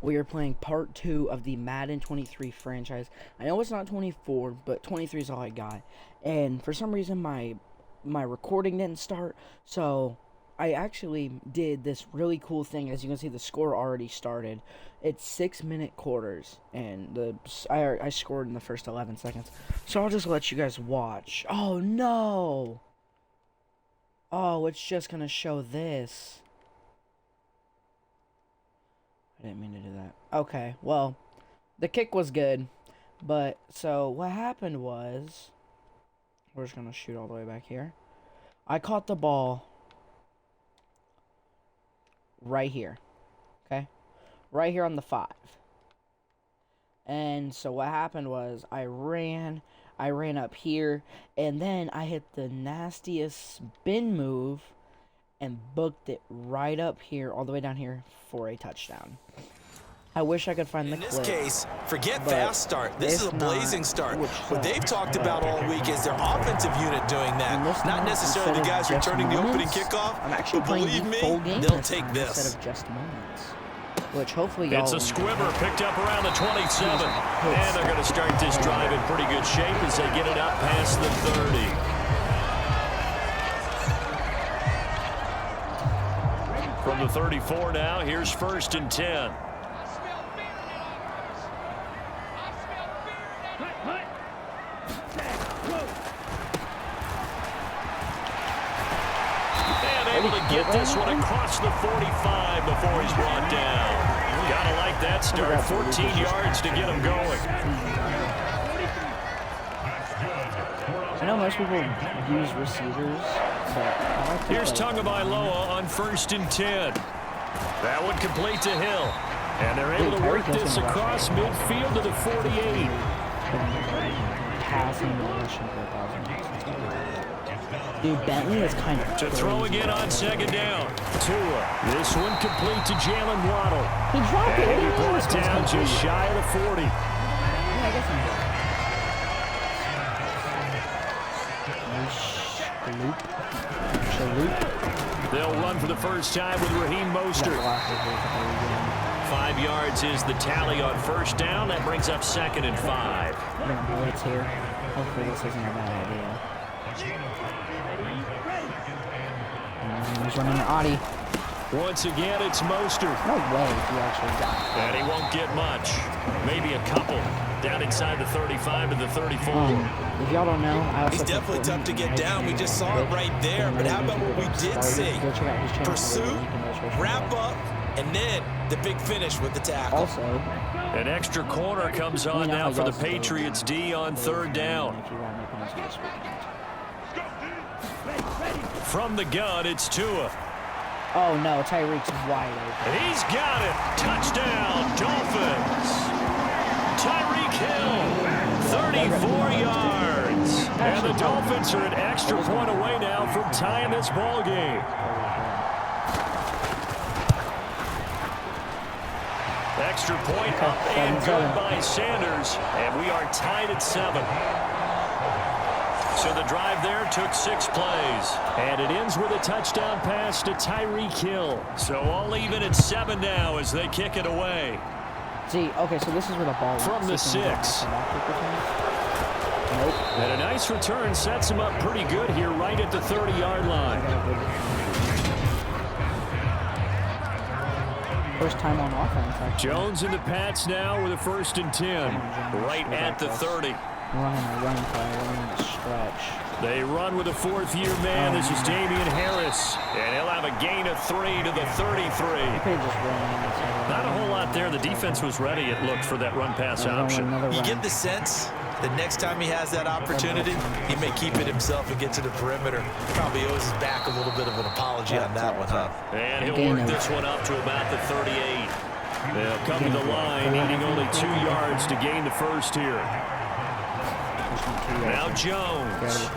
We are playing part 2 of the Madden 23 franchise. I know it's not 24, but 23 is all I got. And for some reason, my recording didn't start, so I actually did this really cool thing. As you can see, the score already started. It's 6-minute quarters, and I scored in the first 11 seconds. So I'll just let you guys watch. Oh, no! Oh, it's just gonna show this. I didn't mean to do that. Okay, well, the kick was good, but, so, what happened was, we're just gonna shoot all the way back here. I caught the ball right here, okay? Right here on the 5. And so what happened was, I ran up here, and then I hit the nastiest spin move, and booked it right up here, all the way down here, for a touchdown. I wish I could find the clip. In this case, forget fast start. This is a blazing start. What they've talked about all week is their offensive unit doing that. Not necessarily the guys returning the opening kickoff, but believe me, they'll take this. Instead of just moments. Which hopefully y'all... It's a squibber picked up around the 27. And they're going to start this drive in pretty good shape as they get it up past the 30. From the 34 now, here's 1st and 10. And able to get this one across the 45 before he's brought down. Gotta like that start. 14 yards to get him going. I know most people use receivers, but here's Tagovailoa on 1st and 10. That one complete to Hill. And they're able to work this across midfield to the 48. Dude, Bentley is kind of to throw again on 2nd down. Tua. This one complete to Jalen Waddle. He dropped it. And he brought down just shy of the 40. Yeah, I guess I'm They'll run for the first time with Raheem Mostert. 5 yards is the tally on 1st down. That brings up 2nd and 5. We're going to blitz here. Hopefully this isn't a bad idea. He's running Audi. Once again, it's Mostert. No way he actually got it. And he won't get much. Maybe a couple. Down inside the 35 to the 34. If y'all don't know, he's definitely tough to get down. We just saw it right there. But how about what we did see? Pursuit, wrap up, and then the big finish with the tackle. Also, an extra corner comes on now for the Patriots D on 3rd down. From the gun, it's Tua. Oh no, Tyreek's wide open. He's got it. Touchdown, Dolphins. Tyreek Hill, 34 yards. And the Dolphins are an extra point away now from tying this ball game. Extra point up and good by Sanders. And we are tied at 7. So the drive there took 6 plays. And it ends with a touchdown pass to Tyreek Hill. So all even at 7 now as they kick it away. See, okay, so this is where the ball from the 6. Nope. And a nice return sets him up pretty good here right at the 30-yard line. First time on offense, actually. Jones and the Pats now with a 1st and 10. Right at the 30. Running a stretch. They run with a 4th-year man. This is Damian Harris. And he'll have a gain of 3 to the 33. Not a whole lot there. The defense was ready, it looked, for that run-pass option. You get the sense that next time he has that opportunity, he may keep it himself and get to the perimeter. Probably owes his back a little bit of an apology on that one, huh? And he'll work this one up to about the 38. They'll come to the line, needing only 2 yards to gain the first here. Now Jones.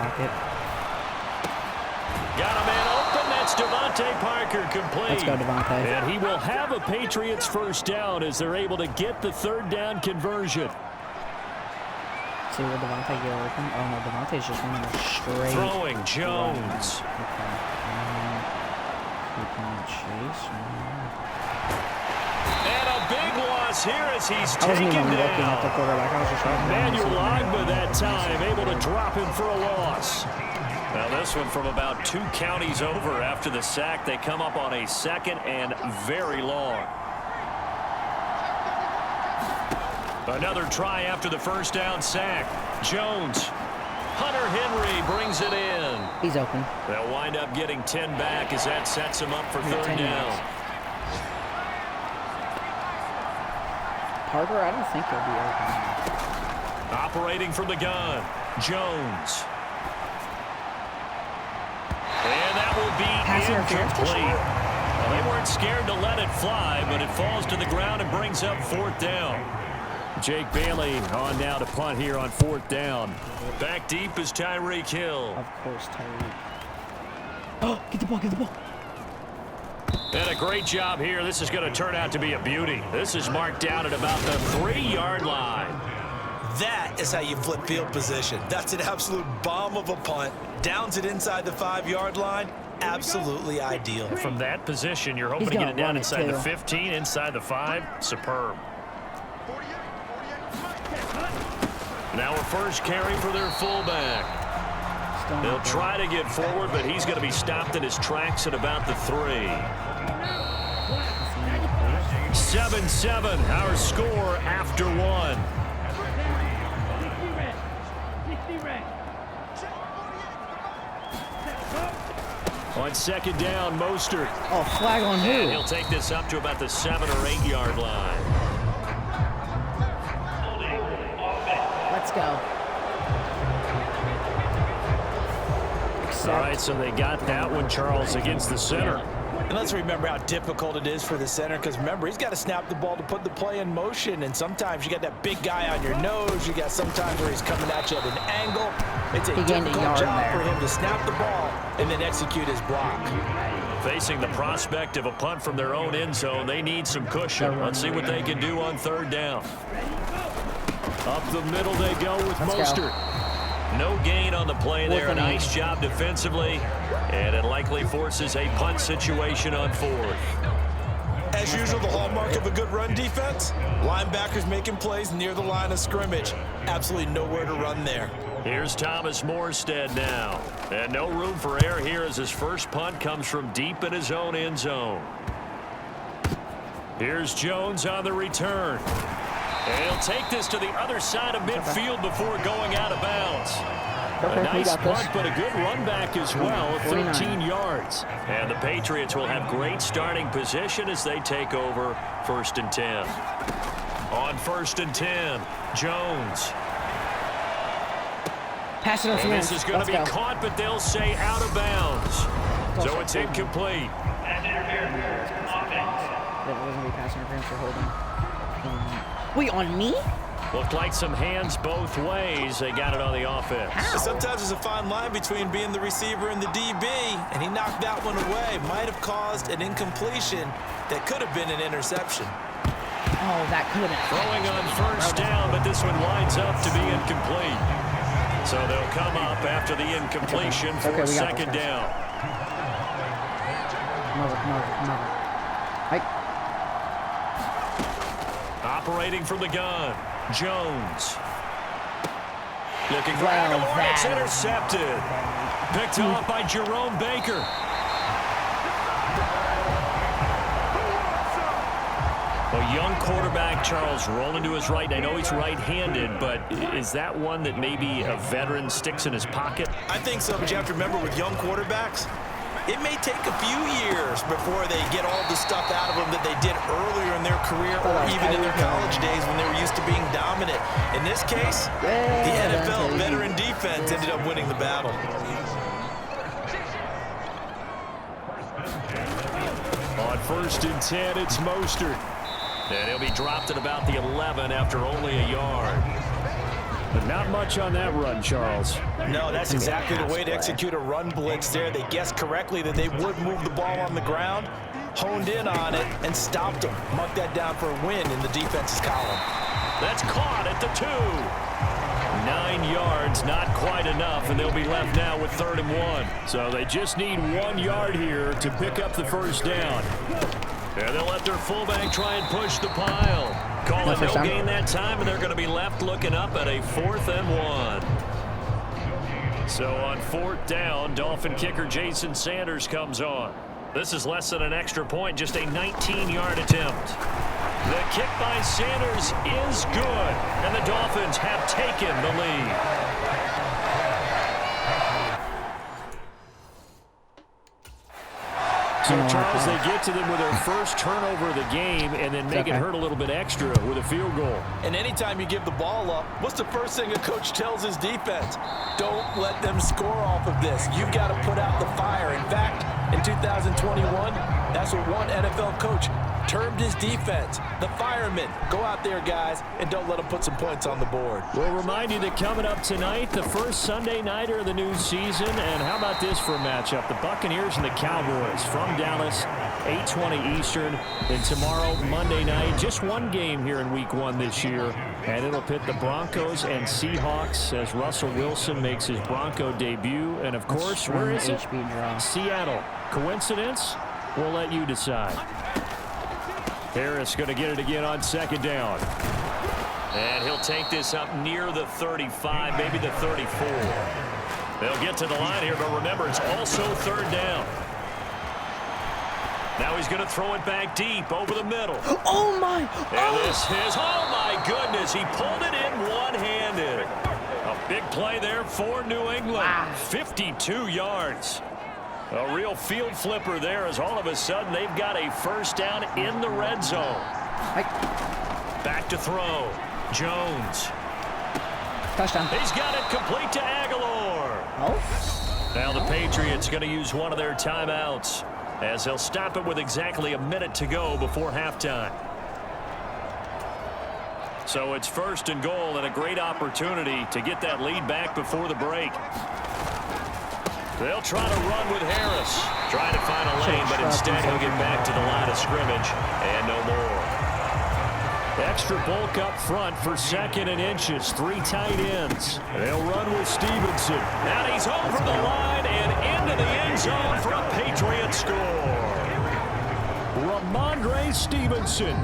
Got a man open. That's Devontae Parker complete. Let's go, Devontae. And he will have a Patriots first down as they're able to get the 3rd down conversion. See where Devontae get open? Oh no, Devontae's just running a straight. Throwing Jones. Okay. Chase. And a big yards here as he's taken down. Emmanuel Agba that time, able to drop him for a loss. Now this one from about 2 counties over after the sack. They come up on a 2nd and very long. Another try after the first down sack. Jones. Hunter Henry brings it in. He's open. They'll wind up getting 10 back as that sets him up for 3rd down. Parker, I don't think he'll be open. Operating from the gun. Jones. And that will be incomplete. Well, they weren't scared to let it fly, but it falls to the ground and brings up 4th down. Jake Bailey on now to punt here on 4th down. Back deep is Tyreek Hill. Of course, Tyreek. Oh, get the ball, get the ball. And a great job here. This is going to turn out to be a beauty. This is marked down at about the 3-yard line. That is how you flip field position. That's an absolute bomb of a punt. Downs it inside the 5-yard line. Absolutely ideal. From that position, you're hoping to get it down inside the 15, inside the 5. Superb. Now a first carry for their fullback. They'll try to get forward, but he's going to be stopped in his tracks at about the 3. 7-7, our score after 1. On 2nd down, Mostert. Oh, flag on who? And he'll take this up to about the 7 or 8-yard line. Let's go. All right, so they got that one, Charles, against the center. And let's remember how difficult it is for the center, because remember, he's got to snap the ball to put the play in motion, and sometimes you got that big guy on your nose. You got sometimes where he's coming at you at an angle. It's a difficult job for him to snap the ball and then execute his block. Facing the prospect of a punt from their own end zone, they need some cushion. Let's see what they can do on 3rd down. Up the middle they go with Mostert. No gain on the play there. A nice job defensively, and it likely forces a punt situation on 4th. As usual, the hallmark of a good run defense, linebackers making plays near the line of scrimmage. Absolutely nowhere to run there. Here's Thomas Morstead now. And no room for error here as his first punt comes from deep in his own end zone. Here's Jones on the return. And he'll take this to the other side of midfield before going out of bounds. A nice punt, but a good run back as well, 13 yards. And the Patriots will have great starting position as they take over 1st and 10. On 1st and 10, Jones. Pass it on. And this is going to be caught, but they'll say out of bounds. So it's incomplete. That wasn't be pass interference for holding. Wait, on me? Looked like some hands both ways. They got it on the offense. How? Sometimes there's a fine line between being the receiver and the DB, and he knocked that one away. Might have caused an incompletion that could have been an interception. Oh, that could have been. Throwing on 1st down, but this one winds up to be incomplete. So they'll come up after the incompletion for 2nd down. Come over. Operating from the gun, Jones. Looking for Aguilar, it's intercepted. Picked off by Jerome Baker. A young quarterback, Charles, rolling to his right. I know he's right-handed, but is that one that maybe a veteran sticks in his pocket? I think so, but you have to remember with young quarterbacks, it may take a few years before they get all the stuff out of them that they did earlier in their career or even in their college days when they were used to being dominant. In this case, the NFL veteran defense ended up winning the battle. On 1st and 10, it's Mostert. And he'll be dropped at about the 11 after only a yard. But not much on that run, Charles. No, that's exactly the way to execute a run blitz there. They guessed correctly that they would move the ball on the ground, honed in on it, and stopped them. Mark that down for a win in the defense's column. That's caught at the 2. 9 yards, not quite enough, and they'll be left now with 3rd and 1. So they just need 1 yard here to pick up the 1st down. And they'll let their fullback try and push the pile. Call it no gain that time, and they're going to be left looking up at a 4th and 1. So on 4th down, Dolphin kicker Jason Sanders comes on. This is less than an extra point, just a 19-yard attempt. The kick by Sanders is good, and the Dolphins have taken the lead. So, Charles, they get to them with their first turnover of the game and then make it hurt a little bit extra with a field goal. And anytime you give the ball up, what's the first thing a coach tells his defense? Don't let them score off of this. You've got to put out the fire. In fact, in 2021, that's what one NFL coach termed his defense, the firemen. Go out there, guys, and don't let them put some points on the board. We'll remind you that coming up tonight, the first Sunday nighter of the new season. And how about this for a matchup? The Buccaneers and the Cowboys from Dallas, 8:20 Eastern. And tomorrow, Monday night, just one game here in Week 1 this year. And it'll pit the Broncos and Seahawks as Russell Wilson makes his Bronco debut. And, of course, where is it? Seattle. Coincidence? We'll let you decide. Harris going to get it again on 2nd down. And he'll take this up near the 35, maybe the 34. They'll get to the line here, but remember, it's also 3rd down. Now he's going to throw it back deep over the middle. Oh, my. And this is, oh, my goodness, he pulled it in one-handed. A big play there for New England. 52 yards. A real field flipper there as all of a sudden they've got a 1st down in the red zone. Back to throw. Jones. Touchdown. He's got it complete to Aguilar. Oh. Now the Patriots going to use one of their timeouts as they'll stop it with exactly a minute to go before halftime. So it's 1st and goal and a great opportunity to get that lead back before the break. They'll try to run with Harris. Trying to find a lane, but instead he'll get back to the line of scrimmage and no more. Extra bulk up front for 2nd and inches. 3 tight ends. They'll run with Stevenson. And he's over the line and into the end zone for a Patriot score. Ramondre Stevenson.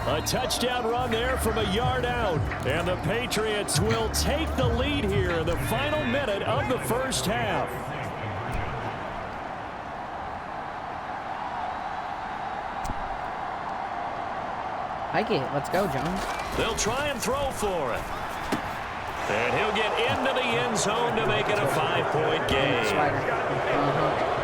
A touchdown run there from a yard out. And the Patriots will take the lead here in the final minute of the 1st half. I get it. Let's go, Jones. They'll try and throw for it. And he'll get into the end zone to make it a 5-point game.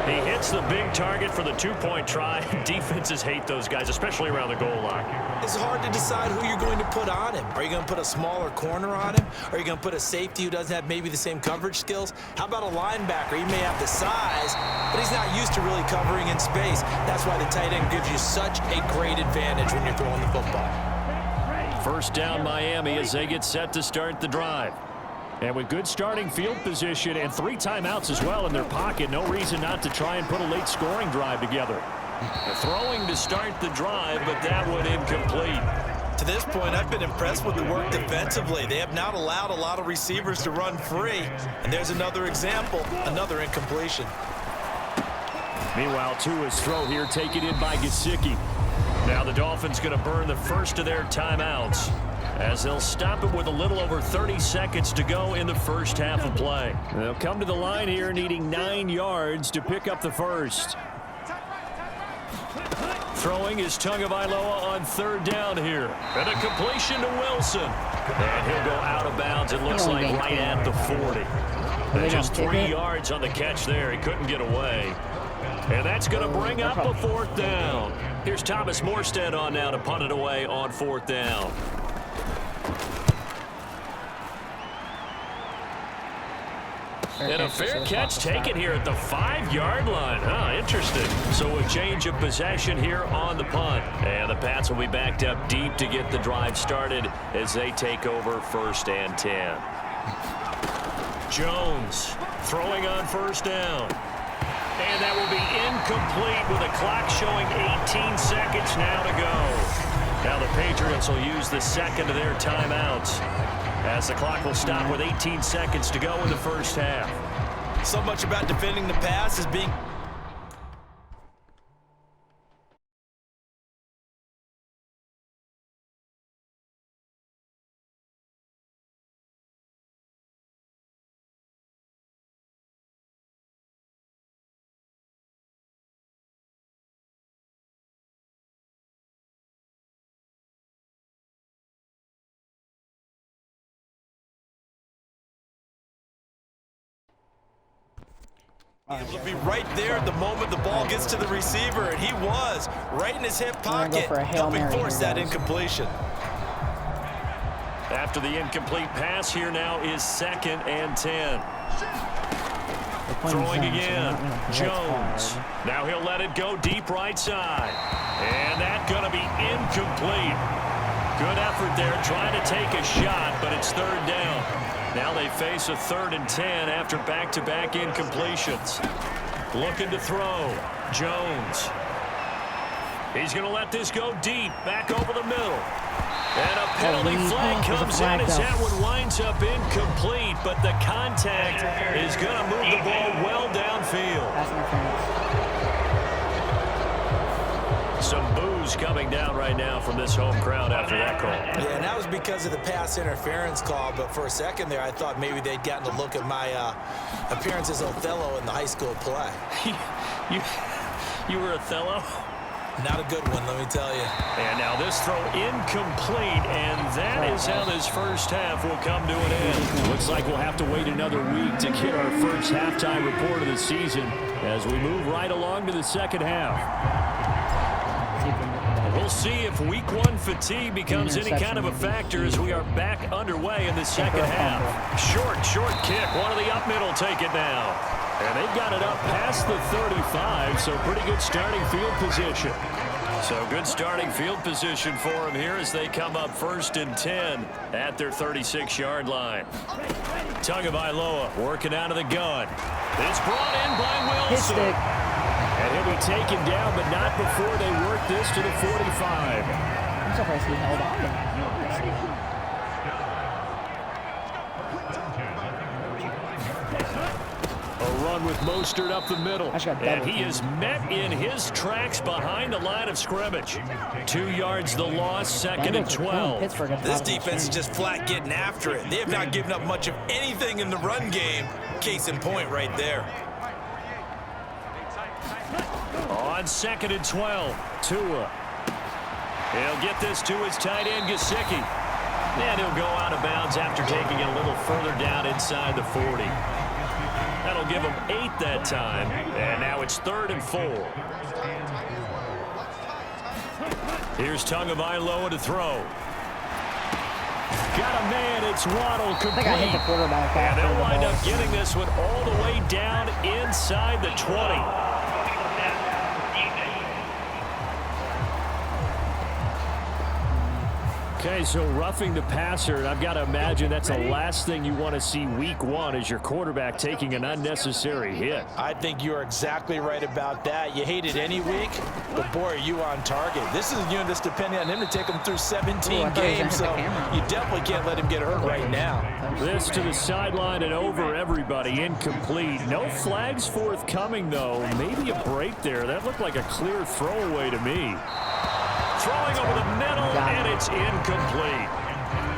He hits the big target for the 2-point try. Defenses hate those guys, especially around the goal line. It's hard to decide who you're going to put on him. Are you going to put a smaller corner on him? Are you going to put a safety who doesn't have maybe the same coverage skills? How about a linebacker? He may have the size, but he's not used to really covering in space. That's why the tight end gives you such a great advantage when you're throwing the football. 1st down Miami as they get set to start the drive. And with good starting field position and 3 timeouts as well in their pocket, no reason not to try and put a late scoring drive together. Throwing to start the drive, but that one incomplete. To this point, I've been impressed with the work defensively. They have not allowed a lot of receivers to run free. And there's another example, another incompletion. Meanwhile, Tua's throw here taken in by Gesicki. Now the Dolphins going to burn the first of their timeouts as they'll stop it with a little over 30 seconds to go in the 1st half of play. They'll come to the line here needing 9 yards to pick up the first. Throwing is Tagovailoa on 3rd down here. And a completion to Wilson. And he'll go out of bounds, it looks like right at the 40. And just 3 yards on the catch there. He couldn't get away. And that's going to bring up a 4th down. Here's Thomas Morstead on now to punt it away on 4th down. And a fair catch taken here at the 5-yard line. Interesting. So a change of possession here on the punt. And the Pats will be backed up deep to get the drive started as they take over 1st and 10. Jones throwing on 1st down. And that will be incomplete with a clock showing 18 seconds now to go. Now the Patriots will use the 2nd of their timeouts as the clock will stop with 18 seconds to go in the 1st half. So much about defending the pass is being Able to be right there at the moment the ball gets to the receiver, and he was right in his hip pocket, helping force that incompletion. After the incomplete pass, here now is 2nd and 10. Throwing again, Jones. Now he'll let it go deep right side. And that's going to be incomplete. Good effort there, trying to take a shot, but it's 3rd down. Now they face a 3rd and 10 after back-to-back incompletions. Looking to throw, Jones. He's going to let this go deep, back over the middle. And a penalty flag comes in as that one winds up incomplete, but the contact is going to move the ball well downfield. Some boos coming down right now from this home crowd after that call. Yeah, and that was because of the pass interference call, but for a second there I thought maybe they'd gotten a look at my appearance as Othello in the high school play. You were Othello? Not a good one, let me tell you. And now this throw incomplete, and that is how this first half will come to an end. Looks like we'll have to wait another week to get our first halftime report of the season as we move right along to the second half. We'll see if week 1 fatigue becomes any kind of a factor as we are back underway in the second half. Short kick. One of the up middle take it now. And they've got it up past the 35, so pretty good starting field position. So good starting field position for them here as they come up 1st and 10 at their 36-yard line. Tagovailoa working out of the gun. It's brought in by Wilson. And he'll be taken down, but not before they work this to the 45. I'm surprised he held on to that. With Mostert up the middle, and he is met in his tracks behind the line of scrimmage. 2 yards the loss, 2nd and 12. This defense is just flat getting after it. They have not given up much of anything in the run game. Case in point right there. On 2nd and 12, Tua. He'll get this to his tight end, Gesicki. And he'll go out of bounds after taking it a little further down inside the 40. That'll give him 8 that time, and now it's 3rd and 4. Here's Tagovailoa to throw. Got a man, it's Waddle complete. I think I hit the quarterback. And they'll wind up getting this one all the way down inside the 20. Okay, so roughing the passer, and I've got to imagine that's the last thing you want to see week 1 as your quarterback taking an unnecessary hit. I think you're exactly right about that. You hate it any week, but boy, are you on target. This is a unit that's depending on him to take him through 17 games, so you definitely can't let him get hurt right now. This to the sideline and over everybody, incomplete. No flags forthcoming, though. Maybe a break there. That looked like a clear throwaway to me. Throwing over the middle, and it's incomplete.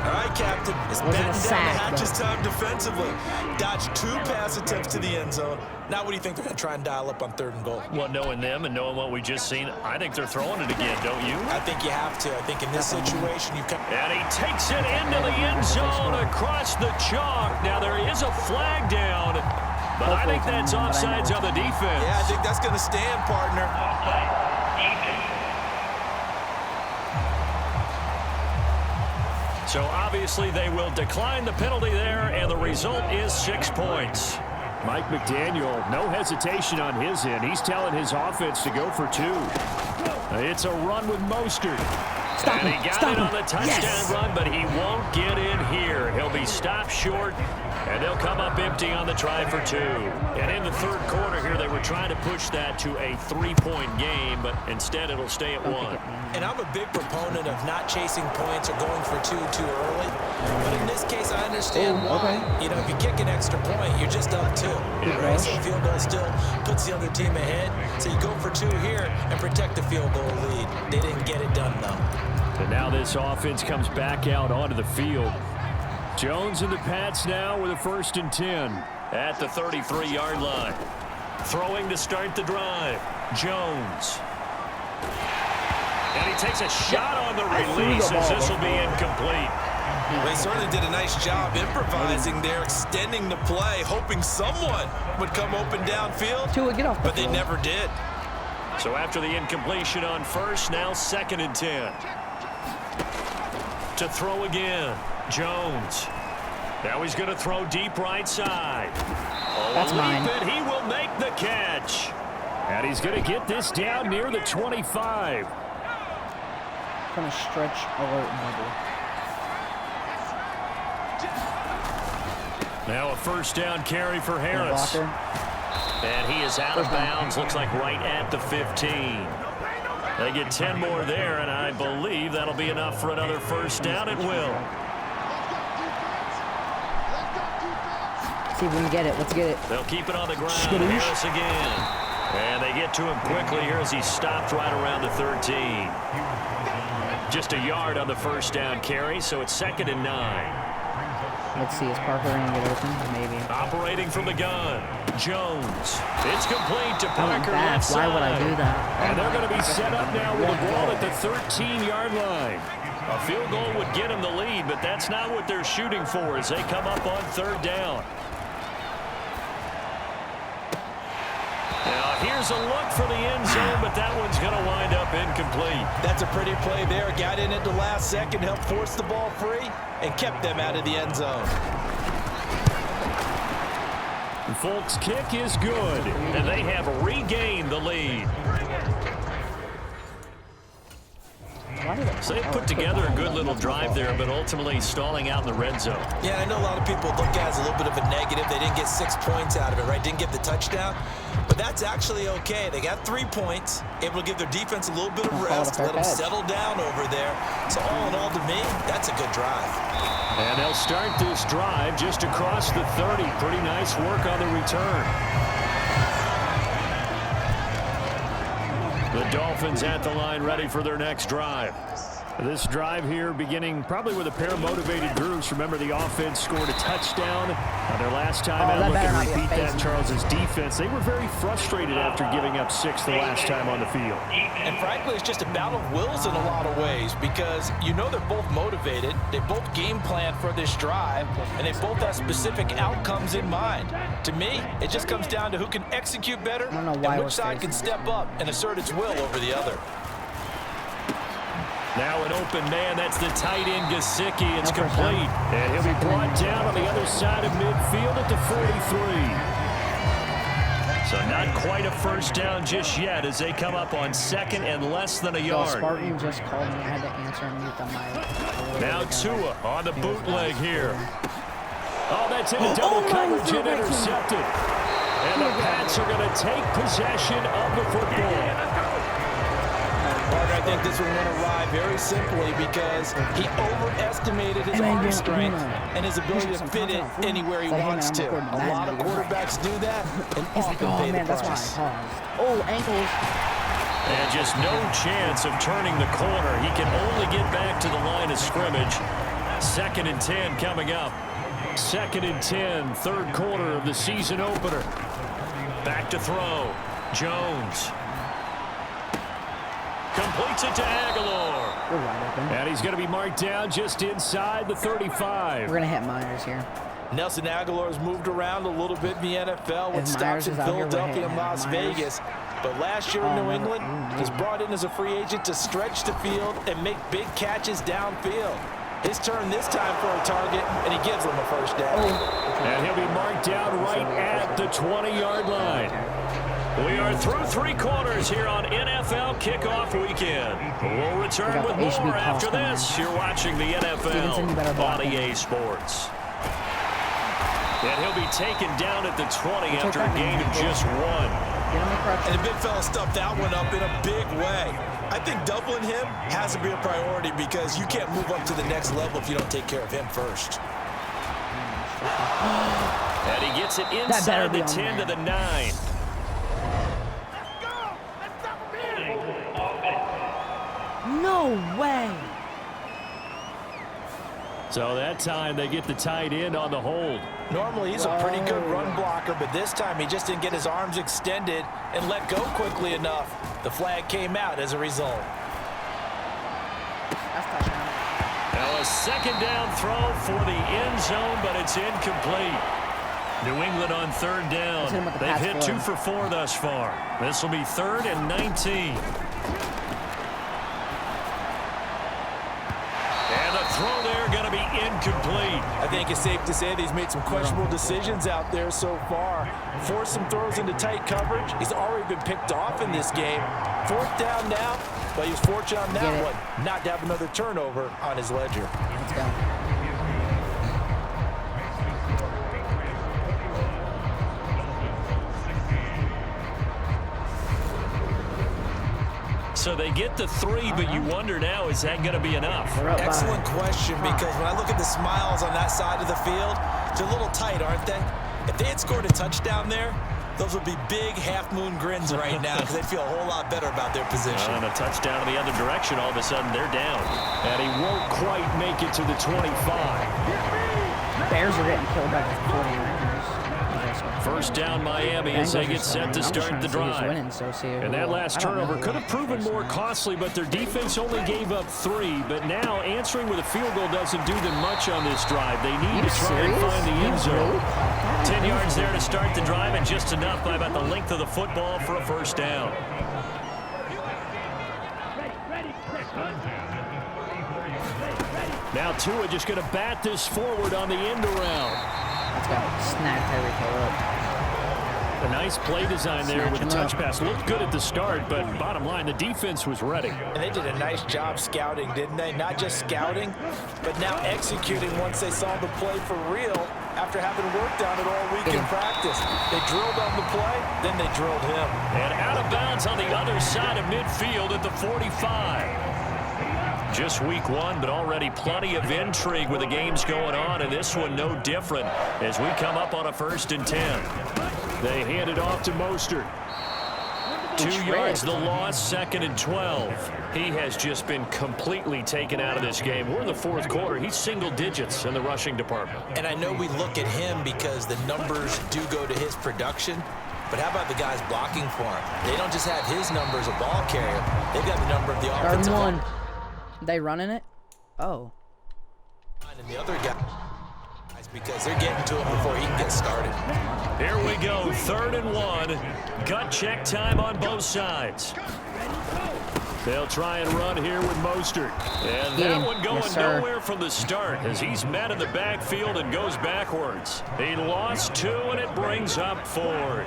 All right, Captain. It's batting down the hatches time defensively. Dodged 2 pass attempts to the end zone. Now what do you think they're going to try and dial up on 3rd and goal? Well, knowing them and knowing what we just seen, I think they're throwing it again, don't you? I think you have to. I think in this situation, you've got... And he takes it into the end zone across the chalk. Now there is a flag down, but I think that's offsides on the defense. Yeah, I think that's going to stand, partner. So obviously they will decline the penalty there, and the result is 6 points. Mike McDaniel, no hesitation on his end. He's telling his offense to go for 2. It's a run with Mostert. And he got it on the touchdown run, but he won't get in here. He'll be stopped short, and they'll come up empty on the try for 2. And in the 3rd quarter here, they were trying to push that to a 3-point game, but instead it'll stay at 1. And I'm a big proponent of not chasing points or going for 2 too early. But in this case, I understand why. You know, if you kick an extra point, you're just up 2. Right? So the field goal still puts the other team ahead. So you go for 2 here and protect the field goal lead. They didn't get it done, though. And now this offense comes back out onto the field. Jones and the Pats now with a 1st and 10 at the 33-yard line. Throwing to start the drive. Jones. And he takes a shot on the release as this will be incomplete. They certainly did a nice job improvising there, extending the play, hoping someone would come open downfield, but they never did. So after the incompletion on first, now 2nd and 10. To throw again, Jones. Now he's going to throw deep right side. That's mine. He will make the catch. And he's going to get this down near the 25. Kind of stretch alert middle. Now a first down carry for Harris. And he is out of bounds, looks like right at the 15. They get 10 more there, and I believe that'll be enough for another first down. It will. See if we can get it. Let's get it. They'll keep it on the ground. Harris again. And they get to him quickly here as he stopped right around the 13. Just a yard on the first down carry, so it's 2nd and 9. Let's see, is Parker going to get open? Maybe. Operating from the gun, Jones. It's complete to Parker left side. Why would I do that? And they're going to be set up now with a ball at the 13-yard line. A field goal would get them the lead, but that's not what they're shooting for as they come up on 3rd down. Now here's a look for the end zone, but that one's going to wind up incomplete. That's a pretty play there. Got in at the last second, helped force the ball free, and kept them out of the end zone. Folks' kick is good, and they have regained the lead. So they put together a good little drive there, but ultimately stalling out in the red zone. Yeah, I know a lot of people look at it as a little bit of a negative. They didn't get 6 points out of it, right? Didn't get the touchdown. But that's actually okay. They got 3 points, able to give their defense a little bit of rest, let them settle down over there. So all in all, to me, that's a good drive. And they'll start this drive just across the 30. Pretty nice work on the return. The Dolphins at the line ready for their next drive. This drive here beginning probably with a pair of motivated groups. Remember, the offense scored a touchdown their last time out. Look and repeat that, Charles's defense. They were very frustrated after giving up 6 the last time on the field. And frankly, it's just a battle of wills in a lot of ways because you know they're both motivated. They both game plan for this drive, and they both have specific outcomes in mind. To me, it just comes down to who can execute better and which side can step up and assert its will over the other. Now an open man, that's the tight end Gesicki. It's complete. And he'll be brought down on the other side of midfield at the 43. So not quite a first down just yet as they come up on 2nd and less than a yard. Spartan just called me. I had to answer and mute the mic. Now Tua on the bootleg here. Oh, that's in a double coverage and intercepted. And the Pats are going to take possession of the football. I think this one went awry very simply because he overestimated his arm strength and his ability to fit it anywhere he wants to. A lot of quarterbacks do that and often pay the price. Oh, ankles. And just no chance of turning the corner. He can only get back to the line of scrimmage. 2nd and 10 coming up. 2nd and 10, 3rd quarter of the season opener. Back to throw. Jones. Completes it to Aguilar. And he's going to be marked down just inside the 35. We're going to hit Myers here. Nelson Aguilar's moved around a little bit in the NFL with stops in Philadelphia and Las Vegas. But last year in New England, he's brought in as a free agent to stretch the field and make big catches downfield. His turn this time for a target, and he gives them a first down. And he'll be marked down right at the 20-yard line. We are through 3 quarters here on NFL Kickoff Weekend. We'll return with more after this. You're watching the NFL on EA Sports. And he'll be taken down at the 20 after a gain of just 1. And the big fella stuffed that one up in a big way. I think doubling him has to be a priority because you can't move up to the next level if you don't take care of him first. And he gets it inside the 10 to the 9. No way. So that time they get the tight end on the hold. Normally he's a pretty good run blocker, but this time he just didn't get his arms extended and let go quickly enough. The flag came out as a result. Now A second down throw for the end zone, but it's incomplete. New England on third down. They've hit 2 for 4 thus far. This will be 3rd and 19. And the throw there going to be incomplete. I think it's safe to say that he's made some questionable decisions out there so far. Forced some throws into tight coverage. He's already been picked off in this game. 4th down now, but he was fortunate on that one not to have another turnover on his ledger. Let's go. So they get the 3, but you wonder now, is that going to be enough? Excellent question, because when I look at the smiles on that side of the field, they're a little tight, aren't they? If they had scored a touchdown there, those would be big half-moon grins right now because they'd feel a whole lot better about their position. And a touchdown in the other direction, all of a sudden they're down. And he won't quite make it to the 25. Bears are getting killed by the 49ers. First down Miami as they get set to start the drive. And that last turnover could have proven more costly, but their defense only gave up 3. But now answering with a field goal doesn't do them much on this drive. They need to try and find the end zone. 10 yards there to start the drive, and just enough by about the length of the football for a first down. Now Tua just going to bat this forward on the end around. Let's go. Snap Tyreek Hill up. A nice play design there with the touch pass. Looked good at the start, but bottom line, the defense was ready. And they did a nice job scouting, didn't they? Not just scouting, but now executing once they saw the play for real after having worked on it all week in practice. They drilled on the play, then they drilled him. And out of bounds on the other side of midfield at the 45. Just week 1, but already plenty of intrigue with the games going on, and this one no different as we come up on a 1st and 10. They hand it off to Mostert. 2 yards the loss, 2nd and 12. He has just been completely taken out of this game. We're in the 4th quarter. He's single digits in the rushing department. And I know we look at him because the numbers do go to his production, but how about the guys blocking for him? They don't just have his number as a ball carrier. They've got the number of the offensive line. They running it? Oh. And the other guys, because they're getting to him before he can get started. Here we go, 3rd and 1. Gut check time on both sides. They'll try and run here with Mostert. And that one going nowhere from the start as he's met in the backfield and goes backwards. He lost 2, and it brings up 4th.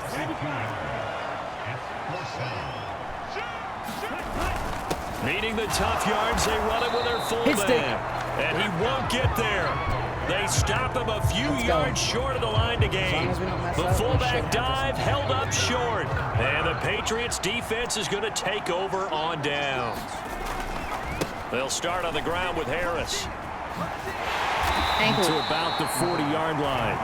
Meeting the tough yards, they run it with their fullback. And he won't get there. They stop him a few yards short of the line to gain. The fullback dive held up short. And the Patriots defense is going to take over on downs. They'll start on the ground with Harris. To about the 40-yard line.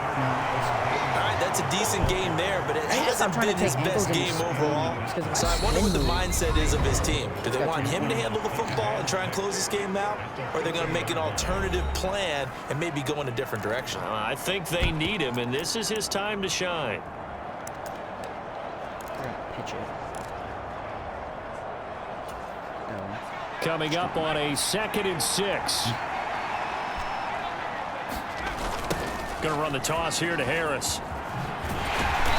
All right, that's a decent game there, but it hasn't been his best game overall. So I wonder what the mindset is of his team. Do they want him to handle the football and try and close this game out? Or are they going to make an alternative plan and maybe go in a different direction? I think they need him, and this is his time to shine. Pitch it. Coming up on a 2nd and 6. Going to run the toss here to Harris.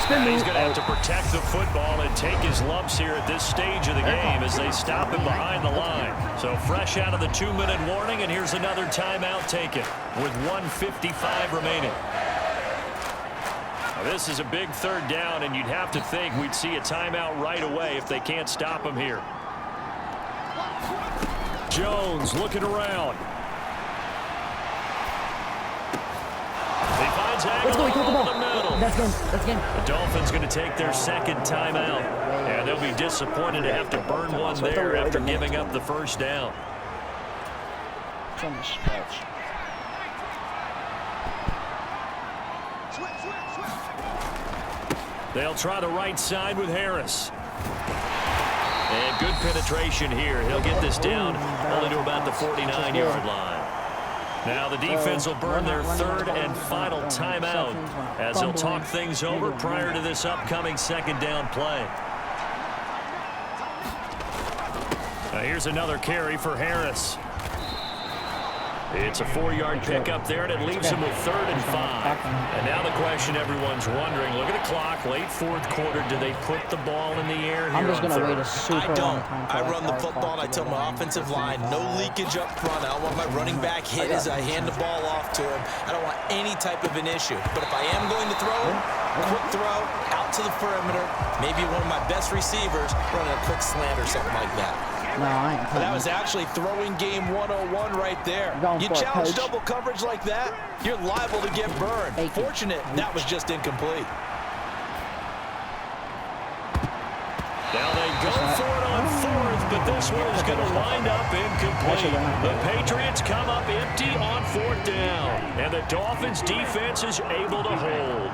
He's going to have to protect the football and take his lumps here at this stage of the game as they stop him behind the line. So fresh out of the 2-minute warning, and here's another timeout taken with 1:55 remaining. Now, this is a big 3rd down, and you'd have to think we'd see a timeout right away if they can't stop him here. Jones looking around. Let's go, he caught the ball. That's game. That's game. The Dolphins going to take their 2nd timeout. And they'll be disappointed to have to burn one there after giving up the 1st down. It's on the stretch. They'll try the right side with Harris. And good penetration here. He'll get this down only to about the 49-yard line. Now the defense will burn their 3rd and final timeout as they'll talk things over prior to this upcoming 2nd down play. Now here's another carry for Harris. It's a 4-yard pickup there, and it leaves him with 3rd and 5. And now the question everyone's wondering, look at the clock, late fourth quarter, do they put the ball in the air here? I'm just going to wait a super long time. I run the football, and I tell my offensive line, no leakage up front. I don't want my running back hit as I hand the ball off to him. I don't want any type of an issue. But if I am going to throw it, quick throw, out to the perimeter, maybe one of my best receivers running a quick slant or something like that. No, I ain't that was actually throwing game 101 right there. You challenge double coverage like that, you're liable to get burned. Fortunate, that was just incomplete. Now they go for it on 4th, but this one is going to wind up incomplete. The Patriots come up empty on 4th down, and the Dolphins defense is able to hold.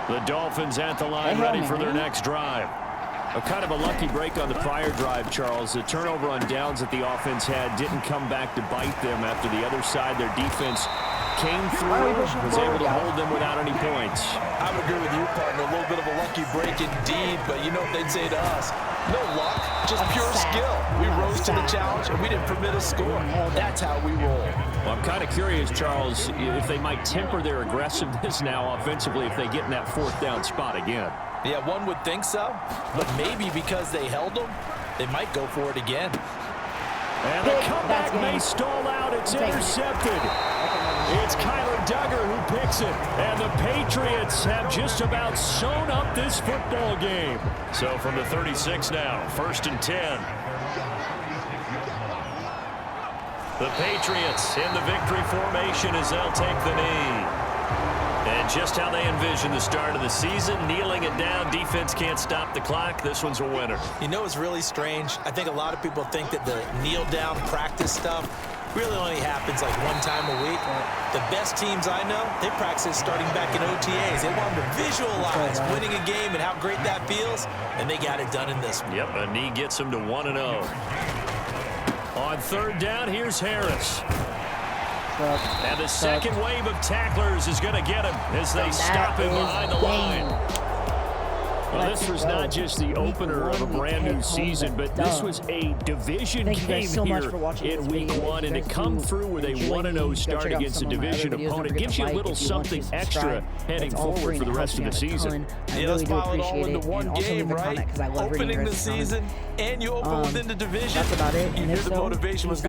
The Dolphins at the line ready for their next drive. A kind of a lucky break on the prior drive, Charles. The turnover on downs that the offense had didn't come back to bite them after the other side. Their defense came through, was able to hold them without any points. I would agree with you, partner. A little bit of a lucky break indeed, but you know what they'd say to us? No luck, just pure skill. We rose to the challenge, and we didn't permit a score. That's how we roll. Well, I'm kind of curious, Charles, if they might temper their aggressiveness now offensively if they get in that 4th down spot again. Yeah, one would think so, but maybe because they held them, they might go for it again. And the comeback may stall out. It's intercepted. It's Kyler Duggar who picks it. And the Patriots have just about sewn up this football game. So from the 36 now, 1st and 10. The Patriots in the victory formation as they'll take the knee. And just how they envision the start of the season, kneeling it down, defense can't stop the clock. This one's a winner. You know what's really strange? I think a lot of people think that the kneel-down practice stuff really only happens like one time a week. The best teams I know, they practice starting back in OTAs. They want them to visualize winning a game and how great that feels, and they got it done in this one. Yep, a knee gets them to 1-0. On 3rd down, here's Harris. And the second wave of tacklers is going to get him as they stop him behind the line. Well, this was not just the opener of a brand new season, but this was a division game here in week 1, and to come through with a 1-0 start against a division opponent gives you a little something extra heading forward for the rest of the season. Yeah, let's pile it all into one game, right? Opening the season, and you open within the division. That's about it. You knew the motivation was